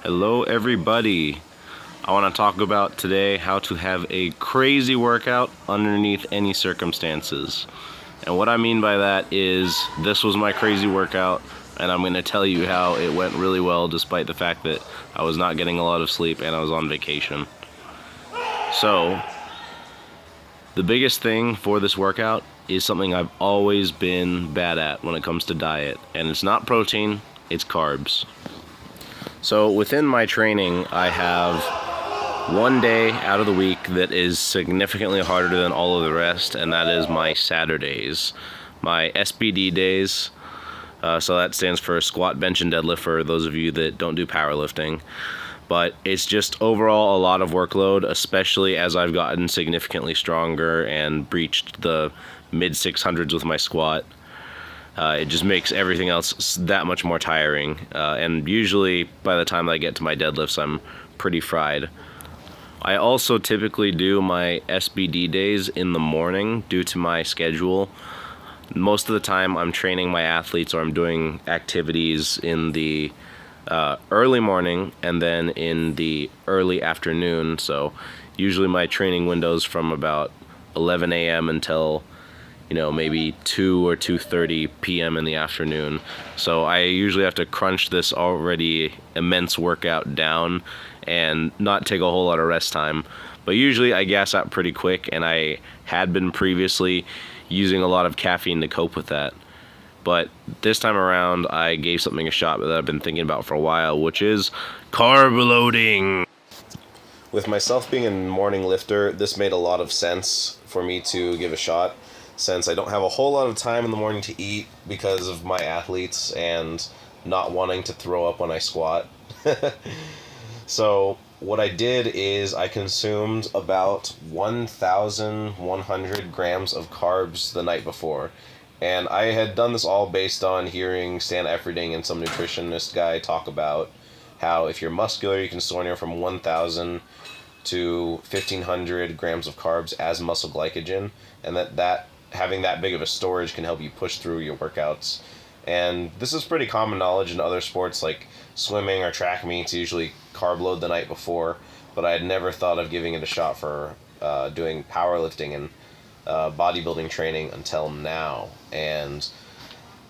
Hello everybody. I want to talk about today how to have a crazy workout underneath any circumstances. And what I mean by that is this was my crazy workout, and I'm going to tell you how it went really well despite the fact that I was not getting a lot of sleep and I was on vacation. So, the biggest thing for this workout is something I've always been bad at when it comes to diet, and it's not protein, it's carbs. So within my training, I have one day out of the week that is significantly harder than all of the rest, and that is my Saturdays, my SBD days. So that stands for squat, bench, and deadlift for those of you that don't do powerlifting. But it's just overall a lot of workload, especially as I've gotten significantly stronger and breached the mid 600s with my squat. It just makes everything else that much more tiring. And usually by the time I get to my deadlifts, I'm pretty fried. I also typically do my SBD days in the morning due to my schedule. Most of the time I'm training my athletes or I'm doing activities in the early morning and then in the early afternoon. So usually my training windows from about 11 a.m. until maybe 2 or 2:30 p.m. in the afternoon. So I usually have to crunch this already immense workout down and not take a whole lot of rest time. But usually I gas out pretty quick, and I had been previously using a lot of caffeine to cope with that. But this time around, I gave something a shot that I've been thinking about for a while, which is carb loading. With myself being a morning lifter, this made a lot of sense for me to give a shot, since I don't have a whole lot of time in the morning to eat because of my athletes and not wanting to throw up when I squat. So what I did is I consumed about 1,100 grams of carbs the night before. And I had done this all based on hearing Stan Efferding and some nutritionist guy talk about how if you're muscular, you can store anywhere from 1,000 to 1,500 grams of carbs as muscle glycogen, and that having that big of a storage can help you push through your workouts. And this is pretty common knowledge in other sports like swimming or track meets. Usually carb load the night before, but I had never thought of giving it a shot for doing powerlifting and bodybuilding training until now. And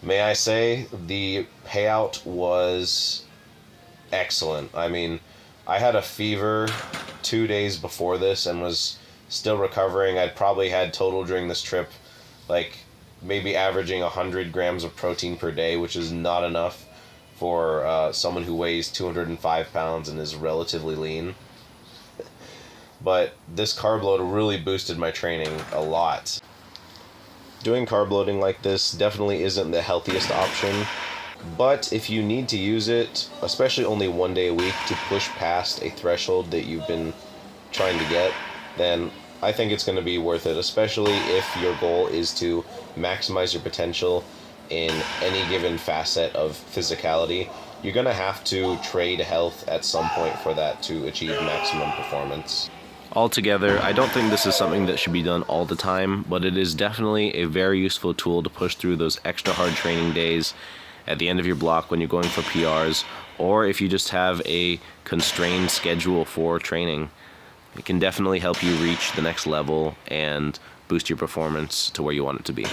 may I say, the payout was excellent. I mean, I had a fever 2 days before this and was still recovering. I'd probably had total during this trip like maybe averaging 100 grams of protein per day, which is not enough for someone who weighs 205 pounds and is relatively lean. But this carb load really boosted my training a lot. Doing carb loading like this definitely isn't the healthiest option, but if you need to use it, especially only one day a week, to push past a threshold that you've been trying to get, then I think it's going to be worth it, especially if your goal is to maximize your potential in any given facet of physicality. You're going to have to trade health at some point for that to achieve maximum performance. Altogether, I don't think this is something that should be done all the time, but it is definitely a very useful tool to push through those extra hard training days at the end of your block when you're going for PRs, or if you just have a constrained schedule for training. It can definitely help you reach the next level and boost your performance to where you want it to be.